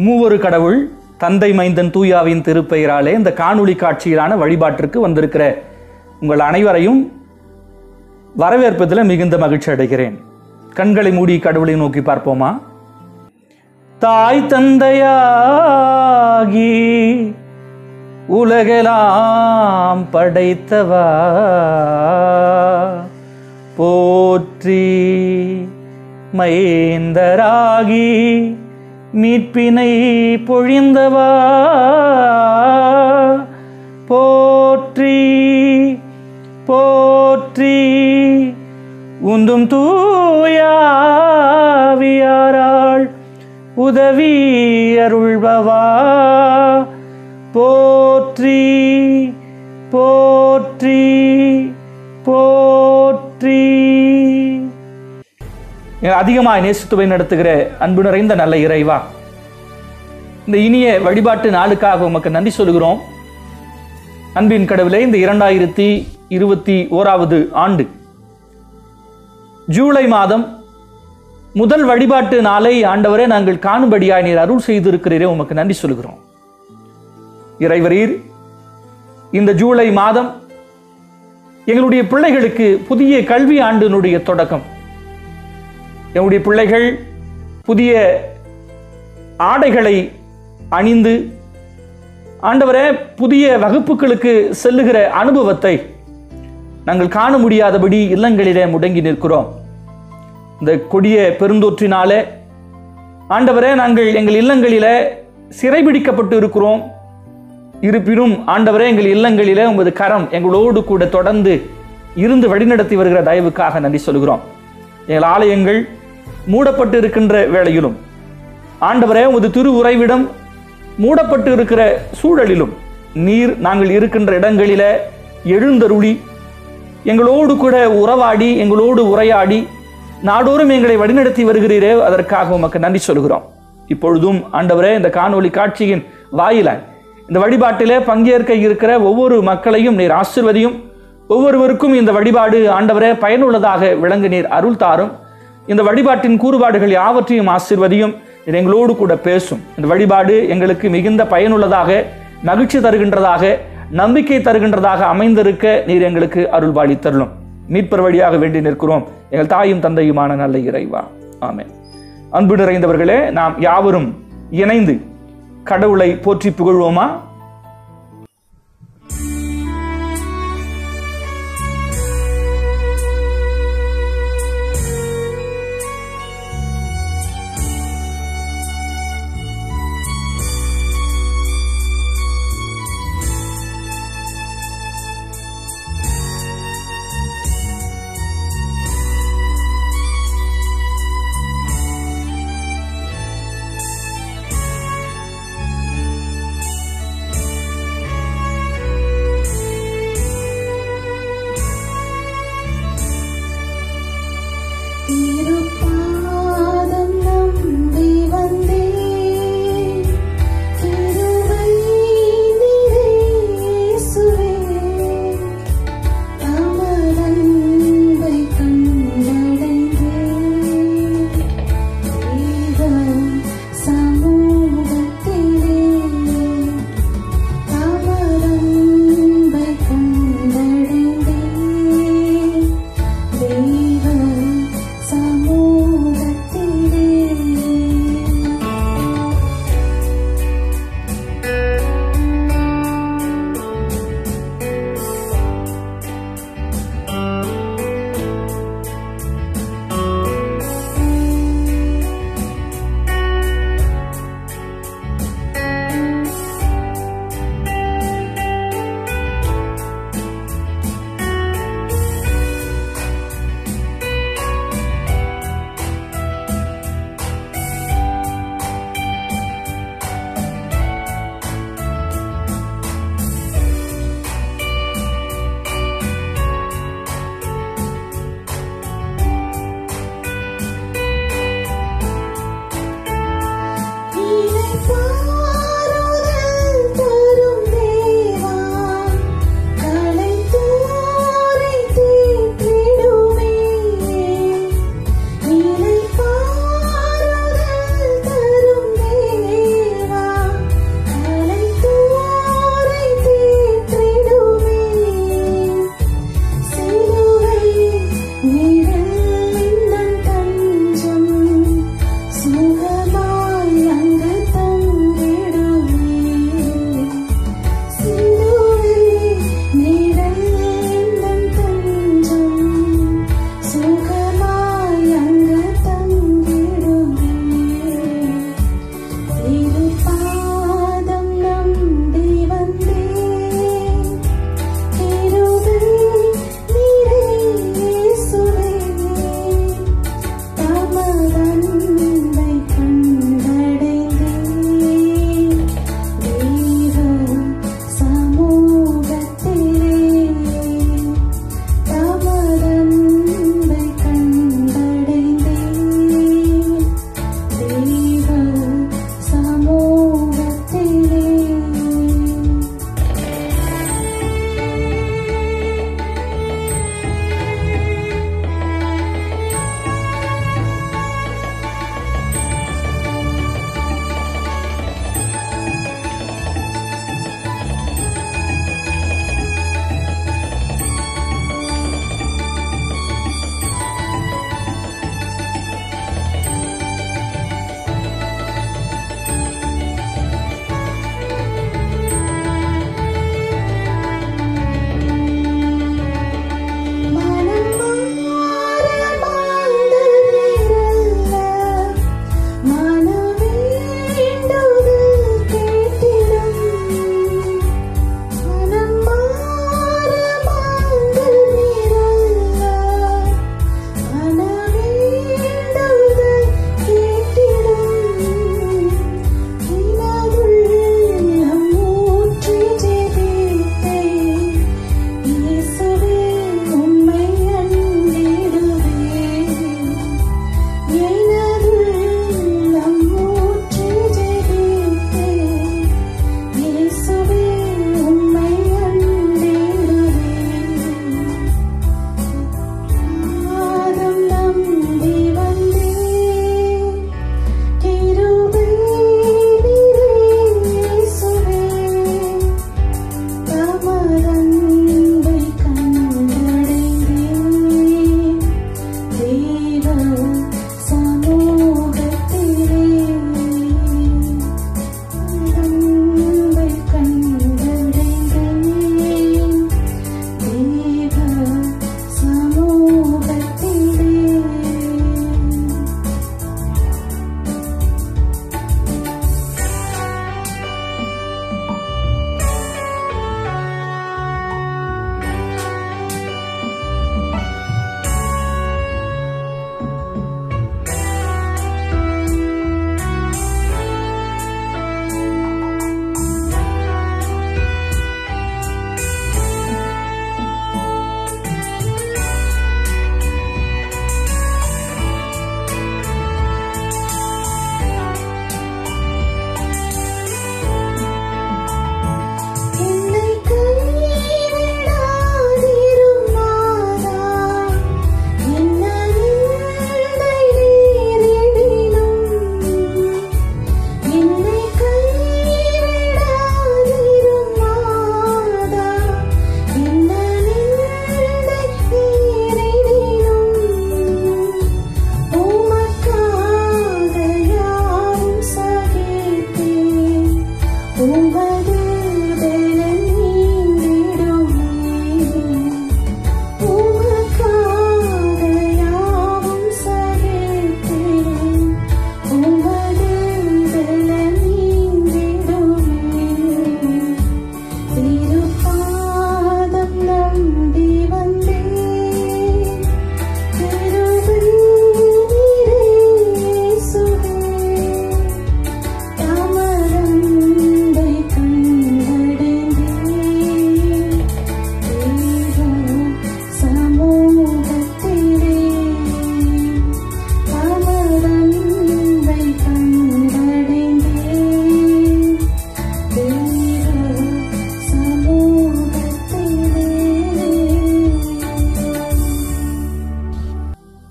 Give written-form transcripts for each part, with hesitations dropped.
மூவொரு கடவுள் தந்தை மைந்தன் தூயாவின் திருப்பெயராலே இந்த காணொளி காட்சியிலான வழிபாட்டிற்கு வந்திருக்கிற உங்கள் அனைவரையும் வரவேற்பதில் மிகுந்த மகிழ்ச்சி அடைகிறேன். கண்களை மூடி கடவுளை நோக்கி பார்ப்போமா? தாய் தந்தையாகி உலகெல்லாம் படைத்தவா போற்றி, மைந்தராகி மீட்பினை பொழிந்தவா போற்றி போற்றி, உந்தும் தூயாவியாரால் உதவி அருள்பவா போற்றி போற்றி போற்றி. அதிகமாய் நேசித்துவை நடத்துகிற அன்பு நிறைந்த நல்ல இறைவா, இந்த இனிய வழிபாட்டு நாளுக்காக உமக்கு நன்றி சொல்கிறோம். அன்பின் கடவுளே, இந்த 2021 ஆண்டு ஜூலை மாதம் முதல் வழிபாட்டு நாளை ஆண்டவரே நாங்கள் காணும்படியாய் நீர் அருள் செய்திருக்கிறீரே, உமக்கு நன்றி சொல்கிறோம். இறைவரீர், இந்த ஜூலை மாதம் எங்களுடைய பிள்ளைகளுக்கு புதிய கல்வி ஆண்டினுடைய தொடக்கம். எங்களுடைய பிள்ளைகள் புதிய ஆடைகளை அணிந்து ஆண்டவரே புதிய வகுப்புகளுக்கு செல்லுகிற அனுபவத்தை நாங்கள் காண முடியாதபடி இல்லங்களிலே முடங்கி நிற்கிறோம். இந்த கொடிய பெருந்தொற்றினாலே ஆண்டவரே நாங்கள் எங்கள் இல்லங்களிலே சிறைபிடிக்கப்பட்டு இருக்கிறோம். இருப்பினும் ஆண்டவரே, எங்கள் இல்லங்களிலே உமது கரம் எங்களோடு கூட தொடர்ந்து இருந்து வழிநடத்தி வருகிற தயவுக்காக நன்றி சொல்கிறோம். எங்கள் ஆலயங்கள் மூடப்பட்டு இருக்கின்ற வேளையிலும் ஆண்டவரே, உமது திரு உறைவிடம் மூடப்பட்டு இருக்கிற சூழலிலும் நீர் நாங்கள் இருக்கின்ற இடங்களில எழுந்தருளி எங்களோடு கூட உறவாடி எங்களோடு உரையாடி நாடோறும் எங்களை வழிநடத்தி வருகிறீரே, அதற்காக உமக்கு நன்றி சொல்கிறோம். இப்பொழுதும் ஆண்டவரே, இந்த காணொளி காட்சியின் வாயிலாய் இந்த வழிபாட்டிலே பங்கேற்க இருக்கிற ஒவ்வொரு மக்களையும் நீர் ஆசீர்வதியும். ஒவ்வொருவருக்கும் இந்த வழிபாடு ஆண்டவரே பயனுள்ளதாக விளங்க நீர் அருள் தாரும். இந்த வழிபாட்டின் கூறுபாடுகள் யாவற்றையும் ஆசீர்வதியும். நீர் எங்களோடு கூட பேசும். இந்த வழிபாடு எங்களுக்கு மிகுந்த பயனுள்ளதாக, மகிழ்ச்சி தருகின்றதாக, நம்பிக்கை தருகின்றதாக அமைந்திருக்க நீர் எங்களுக்கு அருள்பாளி தருளும். மீட்பர் வழியாக வேண்டி நிற்கிறோம் எங்கள் தாயும் தந்தையுமான நல்ல இறைவா, ஆமென். அன்பு நிறைந்தவர்களே, நாம் யாவரும் இணைந்து கடவுளை போற்றி புகழ்வோமா?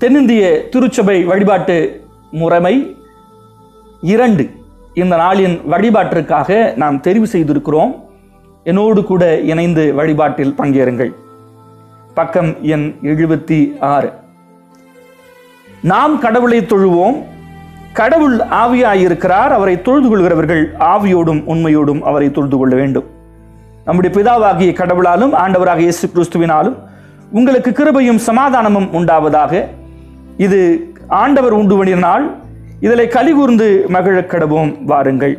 தென்னிந்திய திருச்சபை வழிபாட்டு முறைமை 2 இந்த நாளின் வழிபாட்டிற்காக நாம் தெரிவு செய்திருக்கிறோம். என்னோடு கூட இணைந்து வழிபாட்டில் பங்கேறுங்கள். பக்கம் எண் 76. நாம் கடவுளை தொழுவோம். கடவுள் ஆவியாயிருக்கிறார். அவரை தொழுது கொள்கிறவர்கள் ஆவியோடும் உண்மையோடும் அவரை தொழுது கொள்ள வேண்டும். நம்முடைய பிதாவாகிய கடவுளாலும் ஆண்டவராக இயேசு கிறிஸ்துவினாலும் உங்களுக்கு கிருபையும் சமாதானமும் உண்டாவதாக. இது ஆண்டவர் உண்டு பண்ணிய நாள். இதிலே கலிகூர்ந்து மகிழக் கடவோம். வாருங்கள்.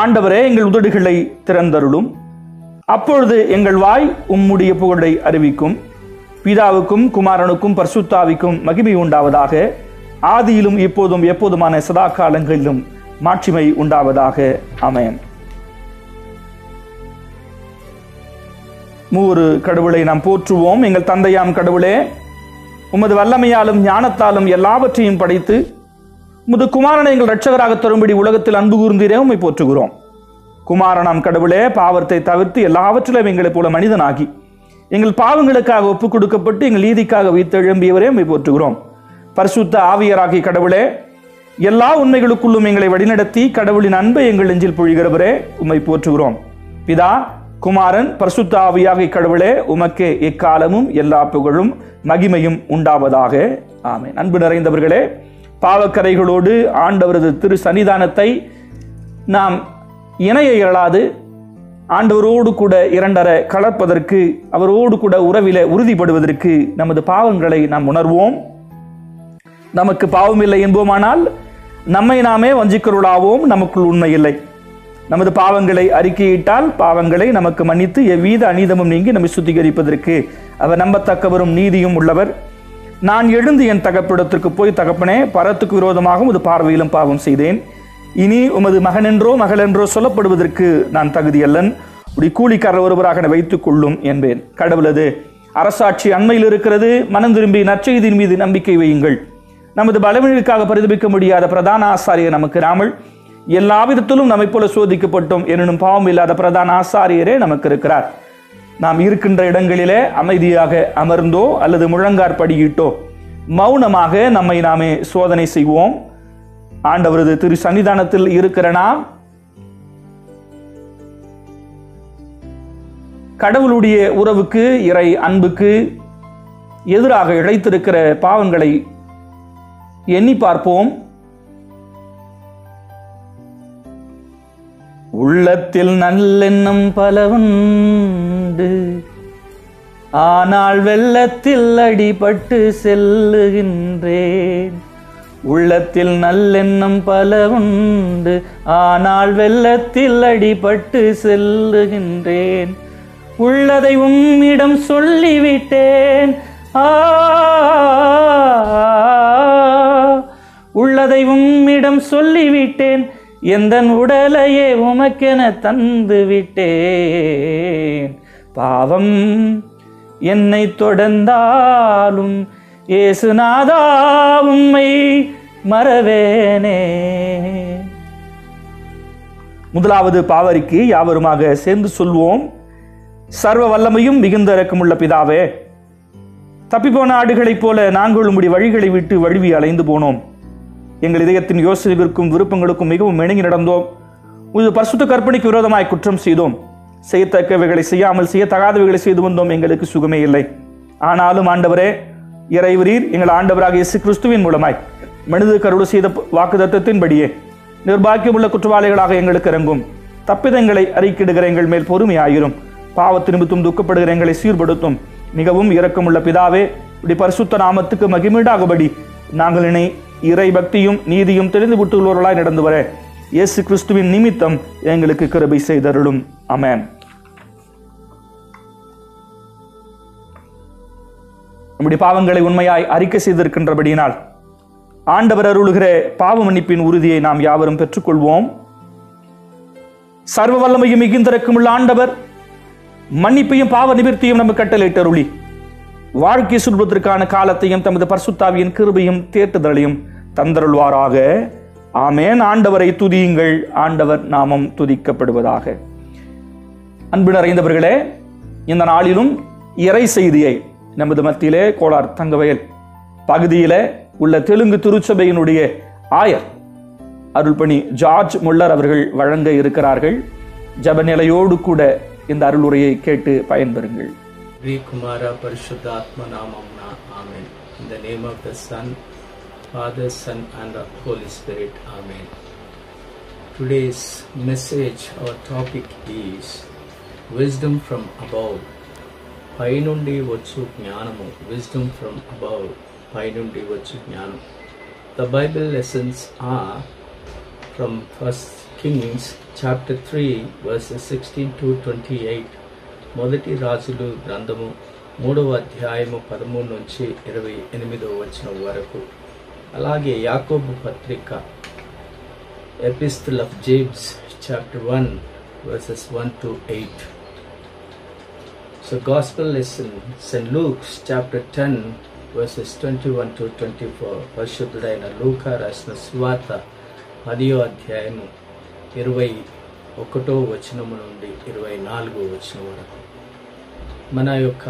ஆண்டவரே, எங்கள் உதடுகளை திறந்தருளும். அப்பொழுது எங்கள் வாய் உம்முடைய புகழை அறிவிக்கும். பிதாவுக்கும் குமாரனுக்கும் பரிசுத்தாவிக்கும் மகிமை உண்டாவதாக. ஆதியிலும் இப்போதும் எப்போதுமான சதா காலங்களிலும் மாட்சிமை உண்டாவதாக. ஆமென். மூவொரு கடவுளை நாம் போற்றுவோம். எங்கள் தந்தையாம் கடவுளே, உமது வல்லமையாலும் ஞானத்தாலும் எல்லாவற்றையும் படைத்து உமது குமாரனை எங்கள் இரட்சகராக தரும்படி உலகத்தில் அன்பு கூர்ந்தீரே, உம்மை போற்றுகிறோம். குமாரனாம் கடவுளே, பாவத்தை தவிர்த்து எல்லாவற்றிலும் எங்களைப் போல மனிதனாகி எங்கள் பாவங்களுக்காக ஒப்புக் கொடுக்கப்பட்டு எங்கள் நீதிக்காக வைத்தெழும்பியவரே, உம்மை போற்றுகிறோம். பரிசுத்த ஆவியராகிய கடவுளே, எல்லா உண்மைகளுக்குள்ளும் எங்களை வழிநடத்தி கடவுளின் அன்பை எங்கள் நெஞ்சில் பொழிகிறவரே, உம்மை போற்றுகிறோம். பிதா, குமாரன், பரிசுத்த ஆவியாகிய கடவுளே, உமக்கே எக்காலமும் எல்லா புகழும் மகிமையும் உண்டாவதாக. ஆமென். அன்பு நிறைந்தவர்களே, பாவக்கரைகளோடு ஆண்டவரது திரு சன்னிதானத்தை நாம் இணைய இயலாது ஆண்டவரோடு கூட இரண்டர கலப்பதற்கு, அவரோடு கூட உறவில உறுதிப்படுவதற்கு நமது பாவங்களை நாம் உணர்வோம். நமக்கு பாவம் இல்லை என்போமானால் நம்மை நாமே வஞ்சிக்கிறவர்களாவோம். நமக்குள் உண்மை இல்லை. நமது பாவங்களை அறிக்கையிட்டால் பாவங்களை நமக்கு மன்னித்து எவ்வித அநீதமும் நீங்கி நம்மை சுத்திகரிப்பதற்கு அவர் நம்பத்தக்கவரும் நீதியும் உள்ளவர். நான் எழுந்து என் தகப்பிடத்திற்கு போய், தகப்பனே, பரத்துக்கு விரோதமாக உமது பார்வையிலும் பாவம் செய்தேன். இனி உமது மகனென்றோ மகளென்றோ சொல்லப்படுவதற்கு நான் தகுதியல்லன். உடைய கூலிக்காரர் ஒருவராக வைத்துக் கொள்ளும் என்பேன். கடவுளது அரசாட்சி அண்மையில் இருக்கிறது. மனம் திரும்பி நற்செய்தியின் மீது நம்பிக்கை வையுங்கள். நமது பலவீனர்களுக்காக பரிதபிக்க முடியாத பிரதான ஆசாரியர் நமக்கு இராமல் எல்லா விதத்திலும் நம்மை போல சோதிக்கப்பட்டோம் எனும் பாவம் இல்லாத பிரதான ஆசாரியரே நமக்கு இருக்கிறார். நாம் இருக்கின்ற இடங்களிலே அமைதியாக அமர்ந்தோ அல்லது முழங்கார் படியிட்டோ மௌனமாக நம்மை நாமே சோதனை செய்வோம். ஆண்டவரது திரு சன்னிதானத்தில் இருக்கிற நாம் கடவுளுடைய உறவுக்கு, இறை அன்புக்கு எதிராக இழைத்திருக்கிற பாவங்களை எண்ணி பார்ப்போம். உள்ளத்தில் நல்லெண்ணம் பலவுண்டு, ஆனால் வெள்ளத்தில் அடிபட்டு செல்லுகின்றேன். உள்ளத்தில் நல்லெண்ணம் பலவுண்டு, ஆனால் வெள்ளத்தில் அடிபட்டு செல்லுகின்றேன். உள்ளதை உம்மிடம் சொல்லிவிட்டேன். உள்ளதை உம்மிடம் சொல்லிவிட்டேன். எந்தன் உடலையே உமக்கென தந்து விட்டேன். பாவம் என்னை தொடர்ந்தாலும் இயேசுநாதா உம்மை மறவேனே. முதலாவது பாவரிக்கு யாவருமாக சேர்ந்து சொல்வோம். சர்வ வல்லமையும் மிகுந்த இரக்கமுள்ள பிதாவே, தப்பிப்போன ஆடுகளைப் போல நாங்கள் உம்முடைய வழிகளை விட்டு வழுவி அலைந்து போனோம். எங்கள் இதயத்தின் யோசனைகளுக்கும் விருப்பங்களுக்கும் மிகவும் இணங்கி நடந்தோம். உமது பரிசுத்த கற்பனைக்கு விரோதமாய் குற்றம் செய்தோம். செய்யத்தக்கவைகளை செய்யாமல் செய்யத்தகாதவைகளை செய்து வந்தோம். எங்களுக்கு சுகமே இல்லை. ஆனாலும் ஆண்டவரே, இறைவரீர் எங்கள் ஆண்டவராக இயேசு கிறிஸ்துவின் மூலமாய் மனித கருடு செய்த வாக்குத்தத்தத்தின்படியே நிர்பாக்கியமுள்ள குற்றவாளிகளாக எங்களுக்கு இறங்கும். தப்பிதங்களை அறிக்கிடுகிற எங்கள் மேல் பொறுமையாயிரும். பாவத்து நிமித்தம் துக்கப்படுகிற எங்களை சீர்படுத்தும். மிகவும் இரக்கமுள்ள பிதாவே, இப்படி பரிசுத்த நாமத்துக்கு மகிமீடாகும்படி நாங்கள் இறை பக்தியும் நீதியும் தெரிந்து விட்டுள்ளவர்களாய் நடந்து வர இயேசு கிறிஸ்துவின் நிமித்தம் எங்களுக்கு கிருபை செய்தருளும். ஆமென். நம்முடைய பாவங்களை உண்மையாய் அறிக்கை செய்திருக்கின்றபடியினால் ஆண்டவர் அருளுகிற பாவ மன்னிப்பின் உறுதியை நாம் யாவரும் பெற்றுக்கொள்வோம். சர்வ வல்லமையும் மிகுந்திருக்குமுள்ள ஆண்டவர் மன்னிப்பையும் பாவ நிவர்த்தியும் நமக்கு கட்டளையிட்டருளி வாழ்க்கை சுடுவதற்கான காலத்தையும் தமது பரிசுத்தாவியின் கிருபையும் தேற்றுதலையும் தந்தருள்வாராக. ஆமென். ஆண்டவரை துதியுங்கள். ஆண்டவர் நாமம் துதிக்கப்படுவதாக. அன்பு நிறைந்தவர்களே, இந்த நாளிலும் இறை செய்தியை நமது மத்தியிலே கோலார் தங்கவயல் பகுதியில உள்ள தெலுங்கு திருச்சபையினுடைய ஆயர் அருள்பணி ஜார்ஜ் முல்லர் அவர்கள் வழங்க இருக்கிறார்கள். ஜபநிலையோடு கூட இந்த அருளுரையை கேட்டு பயன்பெறுங்கள். Kumara Parishuddhatma Namamna. Amen. In the name of the Son, Father, Son and the Holy Spirit. Amen. Today's message, our topic is Wisdom from Above. Painundi Vachu Jnanamu. Wisdom from Above. Painundi Vachu Jnanamu. The Bible lessons are from 1 Kings chapter 3 verses 16 to 28. మొదటి రాజులు గ్రంథము 3వ అధ్యాయము 13 నుంచి 28వ వచనం వరకు. అలాగే యాకోబు పత్రిక ఎపిస్టిల్ of James chapter 1 verses 1 to 8. So gospel lesson St. Luke's chapter 10 verses 21 to 24. పరిశుద్ధుడైన లూకా రాసిన సువార్త 10వ అధ్యాయము 21వ వచనము నుండి 24వ వచనం వరకు. మన యొక్క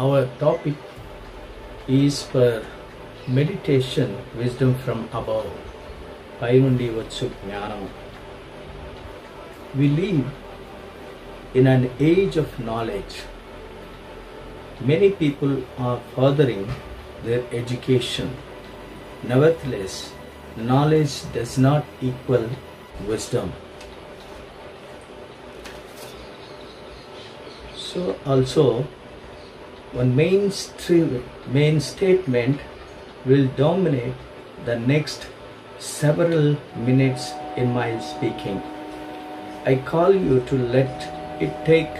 our topic is for meditation, wisdom from above. పై నుండి వచ్చు జ్ఞానము. We live in an age of knowledge. Many people are furthering their education. Nevertheless, knowledge does not equal wisdom. So also one main statement will dominate the next several minutes in my speaking. I call you to let it take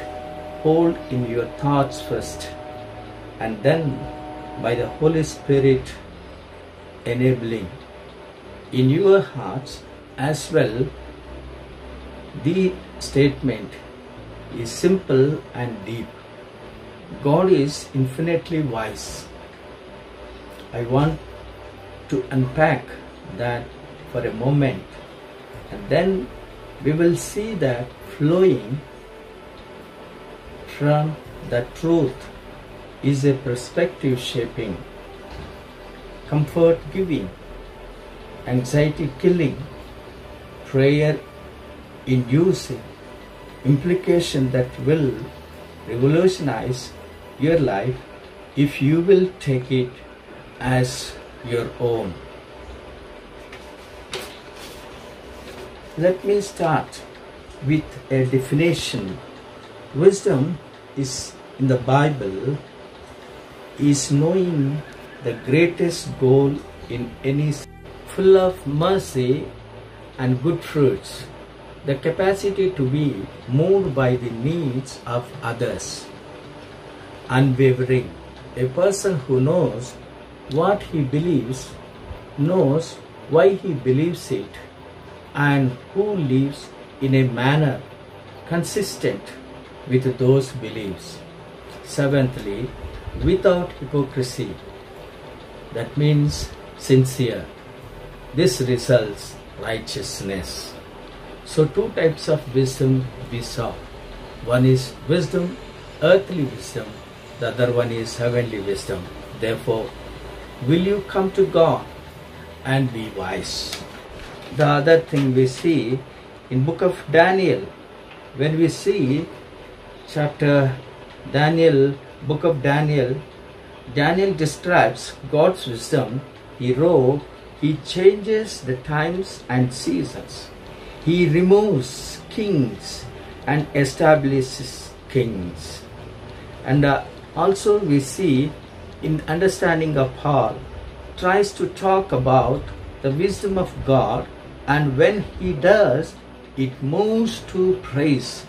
hold in your thoughts first, and then by the Holy Spirit enabling in your hearts as well. The statement is simple and deep. God is infinitely wise. I want to unpack that for a moment, and then we will see that flowing from the truth is a perspective shaping, comfort giving, anxiety killing, prayer inducing implication that will revolutionize your life if you will take it as your own. Let me start with a definition. Wisdom is in the Bible is knowing the greatest goal in any, full of mercy and good fruits, the capacity to be moved by the needs of others, unwavering. A person who knows what he believes, knows why he believes it, and who lives in a manner consistent with those beliefs. Seventhly, without hypocrisy. That means sincere. This results righteousness. So two types of wisdom we saw. One is wisdom, earthly wisdom. The other one is heavenly wisdom. Therefore, will you come to God and be wise? The other thing we see in book of Daniel, when we see book of Daniel, Daniel describes God's wisdom. He changes the times and seasons. He removes kings and establishes kings. And also we see in understanding of Paul, tries to talk about the wisdom of God, and when he does, it moves to praise.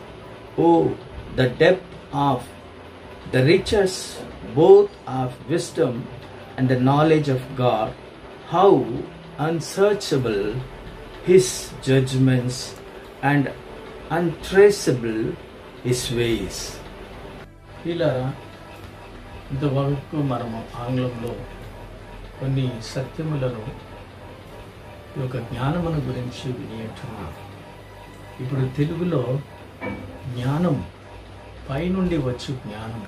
Oh, the depth of the riches both of wisdom and the knowledge of God, how unsearchable His judgments and untraceable His ways. పిల్లరా, ఇంతవరకు మనము ఆంగ్లంలో కొన్ని సత్యములను ఈ యొక్క జ్ఞానమును గురించి వినియుంటున్నాం. ఇప్పుడు తెలుగులో జ్ఞానం పైనుండి వచ్చు జ్ఞానం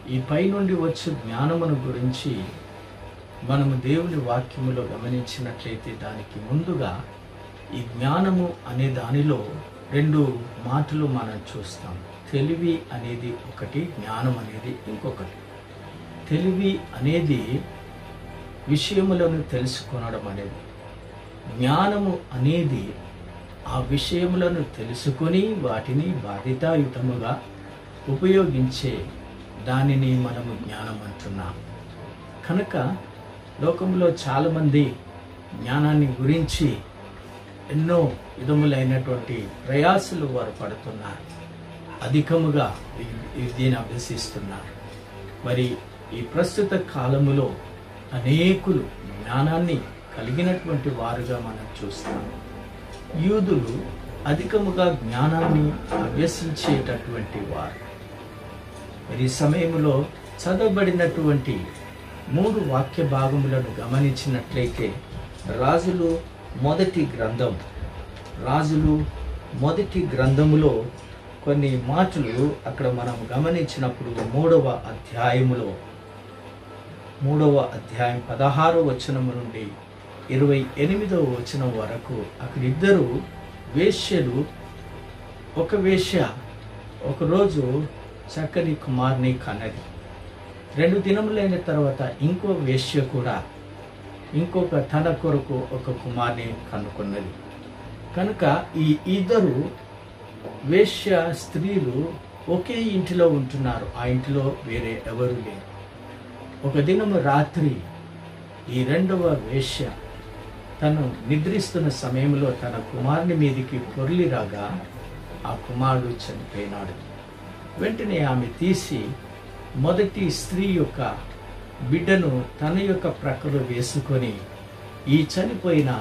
ఈ పైనుండి వచ్చు జ్ఞానమును గురించి మనము దేవుని వాక్యములో గమనించినట్లయితే దానికి ముందుగా ఈ జ్ఞానము అనే దానిలో 2 మాటలు మనం చూస్తాం. తెలివి అనేది ఒకటి, జ్ఞానం అనేది ఇంకొకటి. తెలివి అనేది విషయములను తెలుసుకొనడం అనేది, జ్ఞానము అనేది ఆ విషయములను తెలుసుకొని వాటిని బాధ్యతాయుతముగా ఉపయోగించే దానిని మనము జ్ఞానం అంటున్నాం. కనుక లోకంలో చాలామంది జ్ఞానాన్ని గురించి ఎన్నో విధములైనటువంటి ప్రయాసలు వారు పడుతున్నారు, అధికముగా దీన్ని అభ్యసిస్తున్నారు. మరి ఈ ప్రస్తుత కాలములో అనేకులు జ్ఞానాన్ని కలిగినటువంటి వారుగా మనం చూస్తాం. యూదులు అధికముగా జ్ఞానాన్ని అభ్యసించేటటువంటి వారు. మరి ఈ సమయంలో చదవబడినటువంటి 3 వాక్య భాగములను గమనించినట్లయితే రాజులు మొదటి గ్రంథములో కొన్ని మాటలు అక్కడ మనం గమనించినప్పుడు 3వ అధ్యాయం 16వ వచనము నుండి 28వ వచనం వరకు అక్కడ 2 వేశ్యలు, ఒక వేశ్య ఒకరోజు చక్కని కుమార్ని కన్నది. 2 దినములైన తర్వాత ఇంకో వేశ్య కూడా ఇంకొక తన కొరకు ఒక కుమార్ని కనుక్కున్నది. కనుక ఈ 2 వేశ్య స్త్రీలు ఒకే ఇంటిలో ఉంటున్నారు. ఆ ఇంటిలో వేరే ఎవరు లేరు. ఒక దినము రాత్రి ఈ 2వ వేశ్య తను నిద్రిస్తున్న సమయంలో తన కుమారుని మీదికి పొర్లి రాగా ఆ కుమారుడు చనిపోయినాడు. వెంటనే ఆమె తీసి మొదటి స్త్రీ యొక్క బిడ్డను తన యొక్క ప్రక్కలో వేసుకొని ఈ చనిపోయిన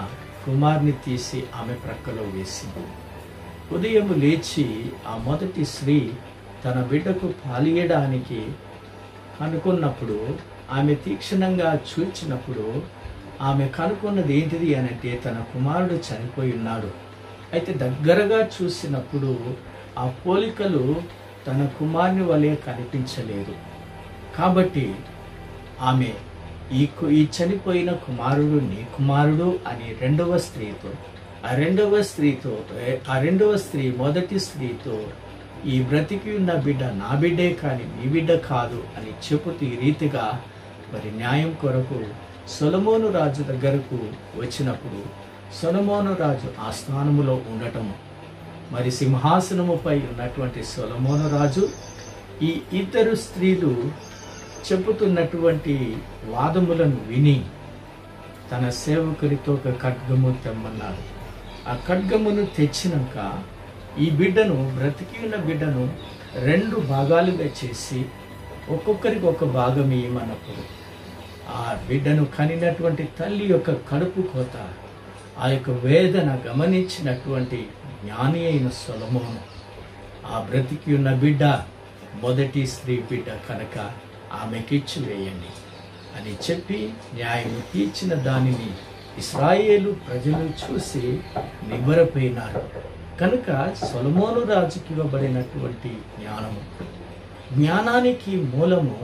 కుమారుని తీసి ఆమె ప్రక్కలో వేసింది. ఉదయం లేచి ఆ మొదటి స్త్రీ తన బిడ్డకు పాలియడానికి కనుక్కున్నప్పుడు, ఆమె తీక్షణంగా చూచినప్పుడు ఆమె కనుక్కున్నది ఏంటిది అనంటే తన కుమారుడు చనిపోయి ఉన్నాడు. అయితే దగ్గరగా చూసినప్పుడు ఆ పోలికలు తన కుమారుని వలె కనిపించలేదు. కాబట్టి ఆమె ఈ చనిపోయిన కుమారుడు నీ కుమారుడు అని రెండవ స్త్రీ మొదటి స్త్రీతో ఈ బ్రతికి ఉన్న బిడ్డ నా బిడ్డే కానీ నీ బిడ్డ కాదు అని చెబుతూ ఈ రీతిగా మరి న్యాయం కొరకు సొలొమోను రాజు దగ్గరకు వచ్చినప్పుడు సొలొమోను రాజు ఆ స్థానములో ఉండటము, మరి సింహాసనముపై ఉన్నటువంటి సొలొమోను రాజు ఈ 2 స్త్రీలు చెబుతున్నటువంటి వాదములను విని తన సేవకుడితో ఒక ఖడ్గము తెమ్మన్నాడు. ఆ ఖడ్గమును తెచ్చినాక ఈ బిడ్డను, బ్రతికి ఉన్న బిడ్డను 2 భాగాలుగా చేసి ఒక్కొక్కరికి ఒక భాగం ఇవ్వమన్నప్పుడు ఆ బిడ్డను కనినటువంటి తల్లి యొక్క కడుపు కోత, ఆ యొక్క వేదన గమనించినటువంటి జ్ఞాని అయిన సొలొమోను ఆ బ్రతికి ఉన్న బిడ్డ మొదటి స్త్రీ బిడ్డ కనుక ఆమెకిచ్చి వేయండి అని చెప్పి న్యాయం తీర్చిన దానిని ఇశ్రాయేలు ప్రజలు చూసి నివ్వెరపోయినారు. కనుక సొలొమోను రాజుకి ఇవ్వబడినటువంటి జ్ఞానానికి మూలము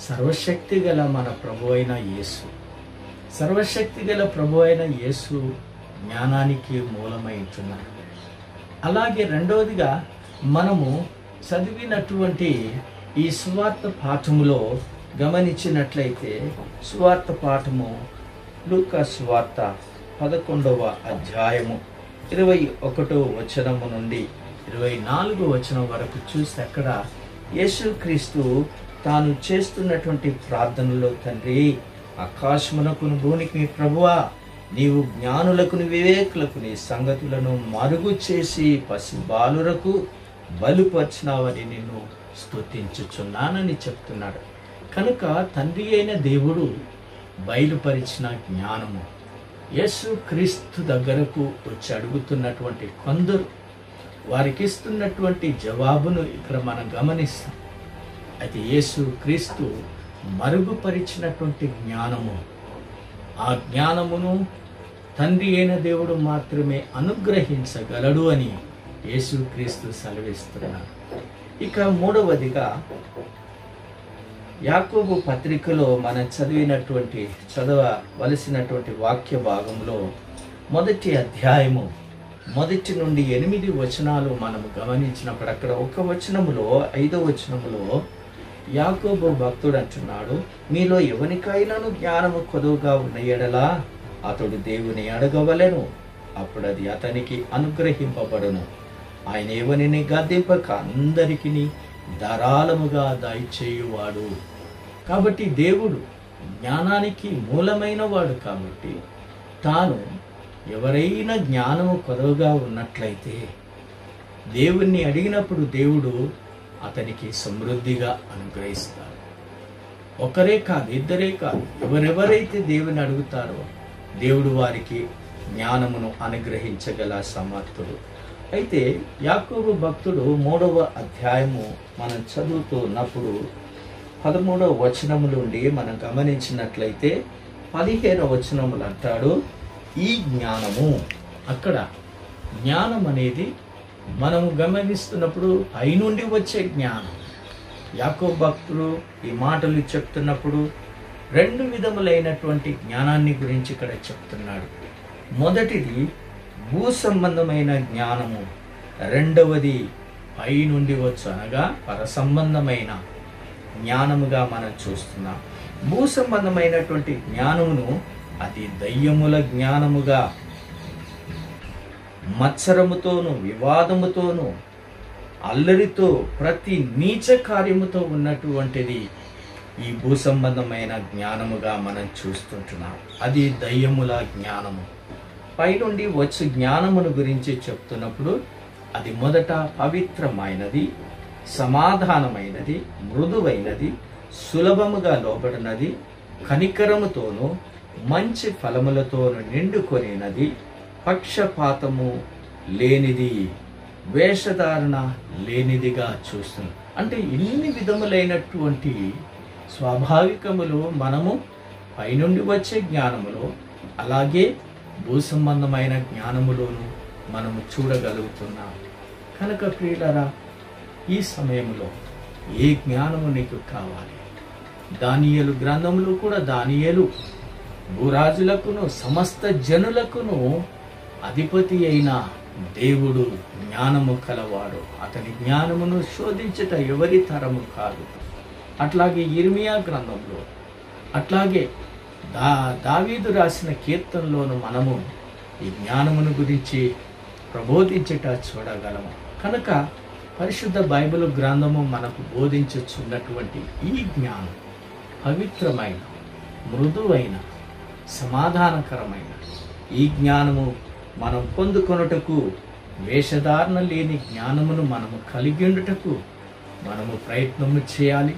సర్వశక్తి గల మన ప్రభు అయిన యేసు. సర్వశక్తి గల ప్రభు అయిన యేసు జ్ఞానానికి మూలమై ఉంటున్నారు. అలాగే రెండవదిగా మనము చదివినటువంటి ఈ సువార్త పాఠములో గమనించినట్లయితే సువార్త పాఠము లూకా సువార్త 11వ అధ్యాయము 21వ వచనము నుండి 24వ వచనం వరకు చూస్తే అక్కడ యేసుక్రీస్తు తాను చేస్తున్నటువంటి ప్రార్థనలో, తండ్రి ఆకాశమునకును భూమికి ప్రభువా, నీవు జ్ఞానులకును వివేకులకు నీ సంగతులను మరుగు చేసి పసిబాలురకు బలుపర్చినావని నిన్ను స్తుతించుచున్నానని చెప్తున్నాడు. కనుక తండ్రి అయిన దేవుడు బయలుపరిచిన జ్ఞానము యేసుక్రీస్తు దగ్గరకు వచ్చి అడుగుతున్నటువంటి కొందరు వారికి ఇస్తున్నటువంటి జవాబును ఇక్కడ మనం గమనిస్తాం. అయితే యేసుక్రీస్తు మరుగుపరిచినటువంటి జ్ఞానము, ఆ జ్ఞానమును తండ్రి అయిన దేవుడు మాత్రమే అనుగ్రహించగలడు అని యేసుక్రీస్తు సెలవిస్తున్నాడు. ఇక మూడవదిగా యాకోబు పత్రికలో మనం చదవవలసినటువంటి వాక్య భాగంలో మొదటి అధ్యాయము 1 నుండి 8 వచనాలు మనము గమనించినప్పుడు అక్కడ ఒక వచనములో 5వ వచనములో యాకోబు భక్తుడు అంటున్నాడు, మీలో ఎవరికైనాను జ్ఞానము కొదువుగా ఉన్న ఎడలా అతడు దేవుని అడగవలెను, అప్పుడు అది అతనికి అనుగ్రహింపబడును. ఆయన ఎవరిని గద్దింపక అందరికీ ధారాళముగా దయచేయువాడు. కాబట్టి దేవుడు జ్ఞానానికి మూలమైన వాడు కాబట్టి తాను ఎవరైనా జ్ఞానము కొదవగా ఉన్నట్లయితే దేవుణ్ణి అడిగినప్పుడు దేవుడు అతనికి సమృద్ధిగా అనుగ్రహిస్తాడు. ఒకరే కాదు, ఇద్దరే కాదు, ఎవరెవరైతే దేవుని అడుగుతారో దేవుడు వారికి జ్ఞానమును అనుగ్రహించగల సమర్థుడు. అయితే యాకోబు భక్తుడు 3వ అధ్యాయము మనం చదువుతున్నప్పుడు 13వ వచనము నుండి మనం గమనించినట్లయితే 15వ వచనములు అంటాడు, ఈ జ్ఞానము. అక్కడ జ్ఞానం అనేది మనము గమనిస్తున్నప్పుడు పైనుండి వచ్చే జ్ఞానం. యాకోబు భక్తుడు ఈ మాటలు చెప్తున్నప్పుడు 2 విధములైనటువంటి జ్ఞానాన్ని గురించి ఇక్కడ చెప్తున్నాడు. మొదటిది భూ సంబంధమైన జ్ఞానము, రెండవది పై నుండి వచ్చు అనగా పర సంబంధమైన జ్ఞానముగా మనం చూస్తున్నాం. భూ సంబంధమైనటువంటి జ్ఞానమును అది దయ్యముల జ్ఞానముగా, మత్సరముతోను వివాదముతోను అల్లరితో ప్రతి నీచ కార్యముతో ఉన్నటువంటిది ఈ భూ సంబంధమైన జ్ఞానముగా మనం చూస్తుంటున్నాం. అది దయ్యముల జ్ఞానము. పైనుండి వచ్చే జ్ఞానమును గురించి చెప్తున్నప్పుడు అది మొదట పవిత్రమైనది, సమాధానమైనది, మృదువైనది, సులభముగా లోబడినది, కనికరముతోనూ మంచి ఫలములతోనూ నిండుకొనినది, పక్షపాతము లేనిది, వేషధారణ లేనిదిగా చూస్తుంది. అంటే ఇన్ని విధములైనటువంటి స్వాభావికములు మనము పైనుండి వచ్చే జ్ఞానములో అలాగే భూ సంబంధమైన జ్ఞానములోను మనము చూడగలుగుతున్నాం. కనుక ప్రియులారా, ఈ సమయంలో ఏ జ్ఞానము నీకు కావాలి? దానియేలు గ్రంథములు కూడా దానియేలు భూరాజులకును సమస్త జనులకును అధిపతి అయిన దేవుడు జ్ఞానము కలవాడు. అతని జ్ఞానమును శోధించుట ఎవరి తరము కాదు. అట్లాగే ఇర్మియా గ్రంథంలో, అట్లాగే దావీదు రాసిన కీర్తనలోను మనము ఈ జ్ఞానమును గురించి ప్రబోధించుట చూడగలము. కనుక పరిశుద్ధ బైబిల్ గ్రంథము మనకు బోధించుచున్నటువంటి ఈ జ్ఞానం పవిత్రమైన, మృదువైన, సమాధానకరమైన ఈ జ్ఞానము మనం పొందుకొనుటకు, వేషధారణ లేని జ్ఞానమును మనము కలిగి ఉండుటకు మనము ప్రయత్నము చేయాలి.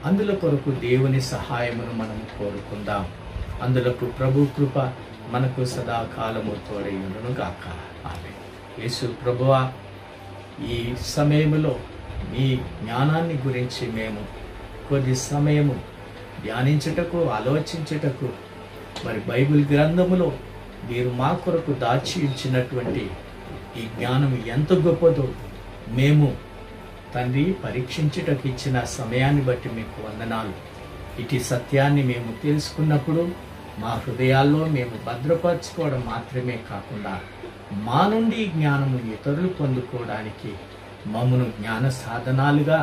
అందులో కొరకు దేవుని సహాయమును మనము కోరుకుందాం. అందులకు ప్రభు కృప మనకు సదాకాలము తోడైయుండును గాక. ఆమేన్. యేసు ప్రభువా, ఈ సమయములో మీ జ్ఞానాన్ని గురించి మేము కొద్ది సమయము ధ్యానించుటకు, ఆలోచించుటకు, మరి బైబిల్ గ్రంథములో మీరు మా కొరకు దాచి ఇచ్చినటువంటి ఈ జ్ఞానం ఎంత గొప్పదో మేము తండ్రి పరీక్షించుటకు ఇచ్చిన సమయాన్ని బట్టి మీకు వందనాలు. ఇటు సత్యాన్ని మేము తెలుసుకున్నప్పుడు మా హృదయాల్లో మేము భద్రపరచుకోవడం మాత్రమే కాకుండా మా నుండి జ్ఞానము ఇతరులు పొందుకోవడానికి మమ్మను జ్ఞాన సాధనాలుగా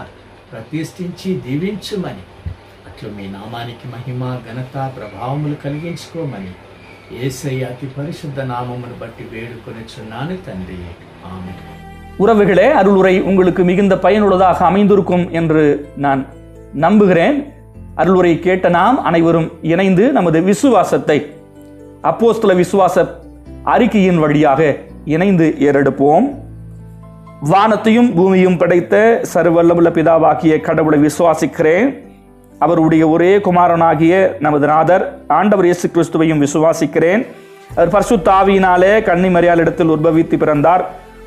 ప్రతిష్ఠించి దీవించుమని, అట్లు మీ నామానికి మహిమ, ఘనత, ప్రభావములు కలిగించుకోమని యేసయ్య అతి పరిశుద్ధ నామమును బట్టి వేడుకొనిచున్నాను తండ్రి. ఆమేన్. உறவுகளே, அருளுரை உங்களுக்கு மிகுந்த பயனுள்ளதாக அமைந்திருக்கும் என்று நான் நம்புகிறேன். அருளுரை கேட்ட நாம் அனைவரும் இணைந்து நமது விசுவாசத்தை அப்போஸ்தல விசுவாச அறிக்கையின் வழியாக இணைந்து ஏறெடுப்போம். வானத்தையும் பூமியும் படைத்த சர்வவல்லமுள்ள பிதாவாகிய கடவுளை விசுவாசிக்கிறேன். அவருடைய ஒரே குமாரனாகிய நமது நாதர் ஆண்டவர் இயேசு கிறிஸ்துவையும் விசுவாசிக்கிறேன். அவர் பரிசுத்த ஆவியினாலே கன்னி மரியாளிடத்தில் உற்பவித்து பிறந்தார்.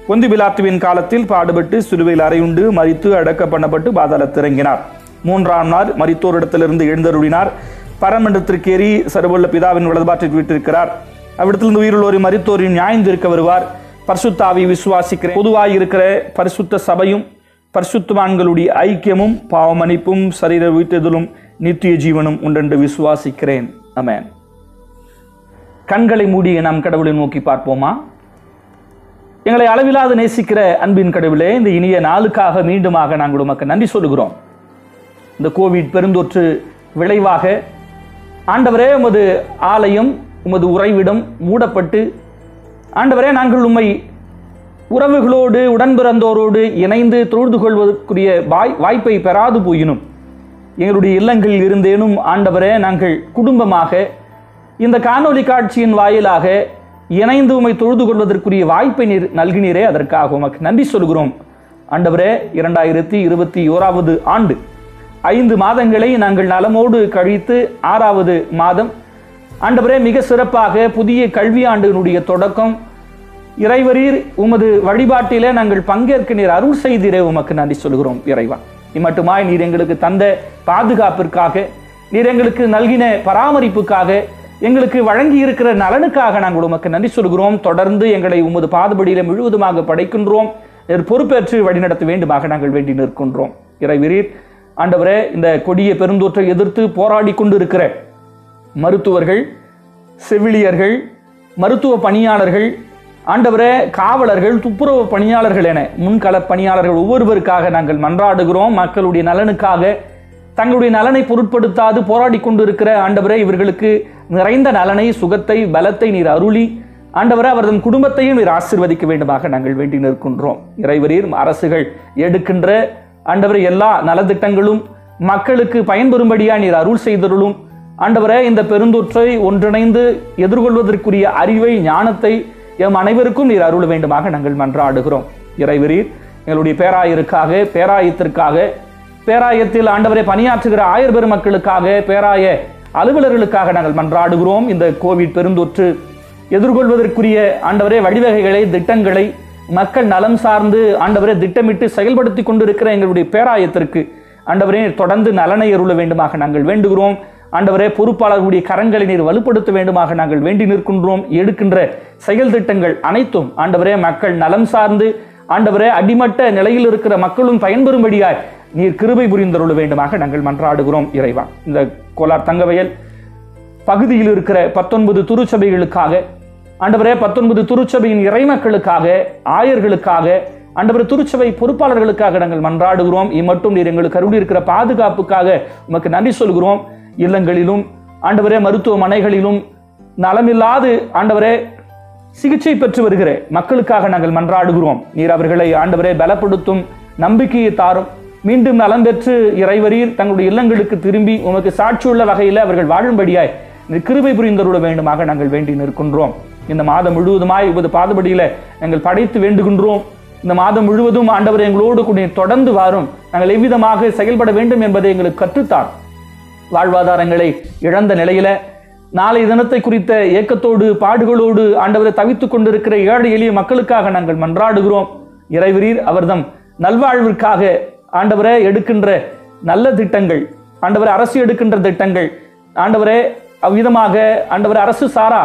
பொந்து பிலாத்துவின் காலத்தில் பாடுபட்டு சிலுவையில் அறையுண்டு மரித்து அடக்க பண்ணப்பட்டு பாதாளத்தில் இறங்கினார். 3ஆம் நாள் மரித்தோரிடத்திலிருந்து எழுந்தருளினார். பரமண்டத்திற்கேறி சர்வவல்ல பிதாவின் வலதுபாற்றில் வீட்டிருக்கிறார். அவ்விடத்திலிருந்து உயிருள்ளோரை மரித்தோரையும் நியாயந்திருக்க வருவார். பரிசுத்த ஆவியை விசுவாசிக்கிறேன். பொதுவாக இருக்கிற பரிசுத்த சபையும் பரிசுத்தவான்களுடைய ஐக்கியமும் பாவமன்னிப்பும் சரீர உயிர்த்தெழுதலும் நித்திய ஜீவனும் உண்டென்று விசுவாசிக்கிறேன். ஆமென். கண்களை மூடி நாம் கடவுளை நோக்கி பார்ப்போமா? எங்களை அளவிலாது நேசிக்கிற அன்பின் கடவுளே, இந்த இனிய நாளுக்காக மீண்டுமாக நாங்கள் உமக்கு நன்றி சொல்கிறோம். இந்த கோவிட் பெருந்தொற்று விளைவாக ஆண்டவரே உமது ஆலயம், உமது உறைவிடம் மூடப்பட்டு ஆண்டவரே நாங்கள் உம்மை உறவுகளோடு உடன்பிறந்தோரோடு இணைந்து தொழுது கொள்வதற்குரிய வாய்ப்பை பெறாது போயினும் எங்களுடைய இல்லங்களில் இருந்தேனும் ஆண்டவரே நாங்கள் குடும்பமாக இந்த காணொலி காட்சியின் வாயிலாக இணைந்து உம்மை தொழுது கொள்வதற்குரிய வாய்ப்பை நீர் நல்கினீரே, அதற்காக உமக்கு நன்றி சொல்கிறோம். ஆண்டவரே, 2021 ஆண்டு 5 மாதங்களை நாங்கள் நலமோடு கழித்து 6வது மாதம் ஆண்டவரே மிக சிறப்பாக புதிய கல்வி ஆண்டினுடைய தொடக்கம். இறைவரீர் உமது வழிபாட்டிலே நாங்கள் பங்கேற்க நீர் அருள் செய்தீரே, உமக்கு நன்றி சொல்கிறோம். இறைவா, இம்மட்டுமாய் நீர் எங்களுக்கு தந்த பாதுகாப்பிற்காக, நீர் எங்களுக்கு நல்கின பராமரிப்புக்காக, எங்களுக்கு வழங்கி இருக்கிற நலனுக்காக நாங்கள் உமக்கு நன்றி சொல்கிறோம். தொடர்ந்து எங்களை உமது பாதபடியில முழுவதுமாக படைக்கின்றோம். பொறுப்பேற்று வழிநடத்த வேண்டுமாக நாங்கள் வேண்டி நிற்கின்றோம். இறைவரீர் ஆண்டவரே, இந்த கொடிய பெருந்தொற்றை எதிர்த்து போராடி கொண்டிருக்கிற மருத்துவர்கள், செவிலியர்கள், மருத்துவ பணியாளர்கள், ஆண்டவரே காவலர்கள், துப்புரவு பணியாளர்கள் என முன்கள பணியாளர்கள் ஒவ்வொருவருக்காக நாங்கள் மன்றாடுகிறோம். மக்களுடைய நலனுக்காக தங்களுடைய நலனை பொருட்படுத்தாது போராடி கொண்டிருக்கிற ஆண்டவரே, இவர்களுக்கு நிறைந்த நலனை, சுகத்தை, பலத்தை நீர் அருளி ஆண்டவரே அவரது குடும்பத்தையும் நீர் ஆசீர்வதிக்க வேண்டுமாக நாங்கள் வேண்டி நிற்கின்றோம். இறைவரீர் அரசுகள் எடுக்கின்ற ஆண்டவரே எல்லா நலத்திட்டங்களும் மக்களுக்கு பயன்பெறும்படியா நீர் அருள் செய்தருளும். ஆண்டவரே, இந்த பெருந்தொற்றை ஒன்றிணைந்து எதிர்கொள்வதற்குரிய அறிவை, ஞானத்தை எம் அனைவருக்கும் நீர் அருள வேண்டுமாக நாங்கள் மன்றாடுகிறோம். இறைவரீர் எங்களுடைய பேராயருக்காக, பேராயத்திற்காக, பேராயத்தில் ஆண்டவரை பணியாற்றுகிற ஆயர் பெருமக்களுக்காக, பேராய அலுவலர்களுக்காக நாங்கள் மன்றாடுகிறோம். இந்த கோவிட் பெருந்தொற்று எதிர்கொள்வதற்குரிய ஆண்டவரே வழிவகைகளை, திட்டங்களை மக்கள் நலம் சார்ந்து ஆண்டவரே திட்டமிட்டு செயல்படுத்தி கொண்டிருக்கிற எங்களுடைய பேராயத்திற்கு ஆண்டவரே தொடர்ந்து நலனை அருள வேண்டுமாக நாங்கள் வேண்டுகிறோம். ஆண்டவரே, பொறுப்பாளர்களுடைய கரங்களை நீர் வலுப்படுத்த வேண்டுமாக நாங்கள் வேண்டி நிற்கின்றோம். எடுக்கின்ற செயல் திட்டங்கள் அனைத்தும் ஆண்டவரே மக்கள் நலம் சார்ந்து ஆண்டவரே அடிமட்ட நிலையில் இருக்கிற மக்களும் பயன்பெறும்படியாய் நீர் கிருபை புரிந்தருள வேண்டுமாக நாங்கள் மன்றாடுகிறோம். இறைவா, இந்த கோலார் தங்கவயல் பகுதியில் இருக்கிற 19 திருச்சபைகளுக்காக ஆண்டவரே, 19 திருச்சபையின் இறைமக்களுக்காக, ஆயர்களுக்காக, ஆண்டவரே திருச்சபை பொறுப்பாளர்களுக்காக நாங்கள் மன்றாடுகிறோம். இம்மட்டும் நீர் எங்களுக்கு அருள் இருக்கிற பாதுகாப்புக்காக உமக்கு நன்றி சொல்கிறோம். இல்லங்களிலும் ஆண்டவரே மருத்துவமனைகளிலும் நலமில்லாது ஆண்டவரே சிகிச்சை பெற்று வருகிற மக்களுக்காக நாங்கள் மன்றாடுகிறோம். நீர் அவர்களை ஆண்டவரே பலப்படுத்தும், நம்பிக்கையை தாரும். மீண்டும் நலம் பெற்று இறைவரீர் தங்களுடைய இல்லங்களுக்கு திரும்பி உமக்கு சாட்சியுள்ள வகையில் அவர்கள் வாழும்படியாய் நீர் கிருபை புரிந்தருள வேண்டுமாக நாங்கள் வேண்டி நிற்கின்றோம். இந்த மாதம் முழுவதுமாய் உமது பாதபடியில நாங்கள் படைத்து வேண்டுகின்றோம். இந்த மாதம் முழுவதும் ஆண்டவர் எங்களோடு கூட தொடர்ந்து வாரும். நாங்கள் எவ்விதமாக செயல்பட வேண்டும் என்பதை எங்களுக்கு கற்றுத்தார். வாழ்வாதாரங்களை இழந்த நிலையில நாளை தினத்தை குறித்த ஏக்கத்தோடு, பாடுகளோடு ஆண்டவரை தவித்துக் கொண்டிருக்கிற ஏழை எளிய மக்களுக்காக நாங்கள் மன்றாடுகிறோம். இறைவரீர் அவர்தம் நல்வாழ்விற்காக ஆண்டவரே எடுக்கின்ற நல்ல திட்டங்கள், ஆண்டவரே அரசு எடுக்கின்ற திட்டங்கள், ஆண்டவரே அவ்விதமாக ஆண்டவரே அரசு சாரா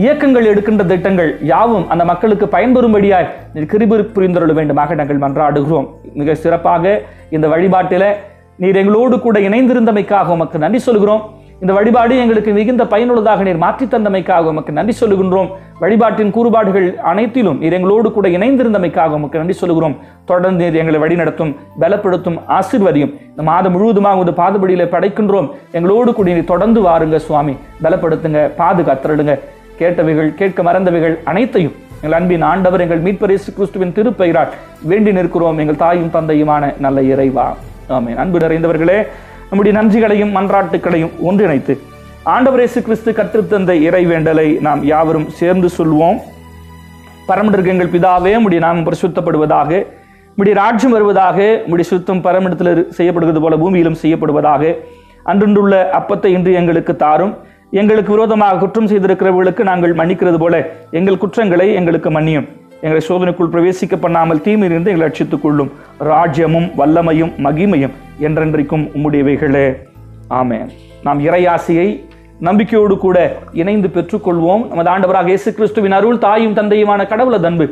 இயக்கங்கள் எடுக்கின்ற திட்டங்கள் யாவும் அந்த மக்களுக்கு பயன்பெறும்படியாய் கிருபை புரிந்தருள வேண்டுமாக நாங்கள் மன்றாடுகிறோம். மிக சிறப்பாக இந்த வழிபாட்டில நீர் எங்களோடு கூட இணைந்திருந்தமைக்காக உமக்கு நன்றி சொல்கிறோம். இந்த வழிபாடு எங்களுக்கு மிகுந்த பயனுள்ளதாக நீர் மாற்றி தந்தமைக்காக உமக்கு நன்றி சொல்லுகின்றோம். வழிபாட்டின் கூறுபாடுகள் அனைத்திலும் நீர் எங்களோடு கூட இணைந்திருந்தமைக்காக உமக்கு நன்றி சொல்கிறோம். தொடர்ந்து நீர் எங்களை வழிநடத்தும், பலப்படுத்தும், ஆசீர்வதியும். இந்த மாதம் முழுவதுமாக ஒரு பாதபடியில படைக்கின்றோம். எங்களோடு கூட நீர் தொடர்ந்து வாருங்க சுவாமி, பலப்படுத்துங்க, பாதுகாத்துடுங்க. கேட்டவைகள், கேட்க மறந்தவைகள் அனைத்தையும் எங்கள் அன்பின் ஆண்டவர் எங்கள் மீட்பர் இயேசு கிறிஸ்துவின் திருப்பெயரால் வேண்டி நிற்கிறோம். எங்கள் தாயும் தந்தையுமான நல்ல இறைவா, ஆமென். அன்பு நிறைந்தவர்களே, நம்முடைய நன்றிகளையும் மன்றாட்டுகளையும் ஒன்றிணைத்து ஆண்டவர் இயேசு கிறிஸ்து கற்றுத்தந்த இறை வேண்டலை நாம் யாவரும் சேர்ந்து சொல்வோம். பரமண்டருக்கு எங்கள் பிதாவே, உம்முடைய நாமம் பரிசுத்தப்படுவதாக, உம்முடைய ராஜ்யம் வருவதாக, உம்முடைய சுத்தம் பரமண்டத்தில் செய்யப்படுவது போல பூமியிலும் செய்யப்படுவதாக. அன்றுள்ள அப்பத்தை இன்று எங்களுக்கு தாரும். எங்களுக்கு விரோதமாக குற்றம் செய்திருக்கிறவர்களுக்கு நாங்கள் மன்னிக்கிறது போல எங்கள் குற்றங்களை எங்களுக்கு மன்னியும். எங்களை சோதனைக்குள் பிரவேசிக்க பண்ணாமல் தீமையிலிருந்து எங்களை ரட்சித்துக் கொள்ளும். ராஜ்யமும் வல்லமையும் மகிமையும் என்றென்றைக்கும் உம்முடையவைகளே, ஆமென். நாம் இறையாசியை நம்பிக்கையோடு கூட இணைந்து பெற்றுக்கொள்வோம். நமது ஆண்டவராக இயேசு கிறிஸ்துவின் அருள், தாயும் தந்தையுமான கடவுளது அன்பு,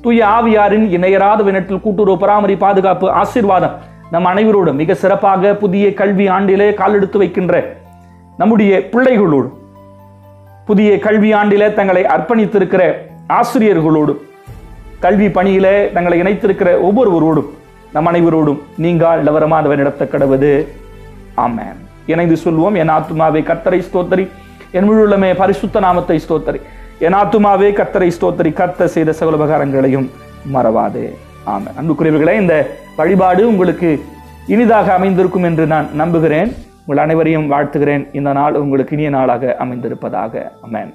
தூய ஆவியாரின் இணையராத வினத்தில் கூட்டுறவு, பராமரி, பாதுகாப்பு, ஆசீர்வாதம் நம் அனைவரோடும் மிக சிறப்பாக புதிய கல்வி ஆண்டிலே காலெடுத்து வைக்கின்ற நம்முடைய பிள்ளைகளோடும், புதிய கல்வி ஆண்டிலே தங்களை அர்ப்பணித்திருக்கிற ஆசிரியர்களோடும், கல்வி பணியிலே தங்களை இணைத்திருக்கிற ஒவ்வொருவரோடும், நம் அனைவரோடும் நீங்கள் நிலவரமானவர் நடத்த கடவுது. ஆமென். இணைந்து சொல்வோம். என் ஆத்துமாவே கர்த்தரை ஸ்தோத்தரி, என் முழு உள்ளமே பரிசுத்த நாமத்தை ஸ்தோத்தரி. என் ஆத்துமாவே கர்த்தரை ஸ்தோத்தரி, கர்த்தர் செய்த சகல உபகாரங்களையும் மறவாதே. ஆமென். அன்புக்குரியவர்களே, இந்த வழிபாடு உங்களுக்கு இனிதாக அமைந்திருக்கும் என்று நான் நம்புகிறேன். உங்கள் அனைவரையும் வாழ்த்துகிறேன். இந்த நாள் உங்களுக்கு இனிய நாளாக அமைந்திருப்பதாக. ஆமென்.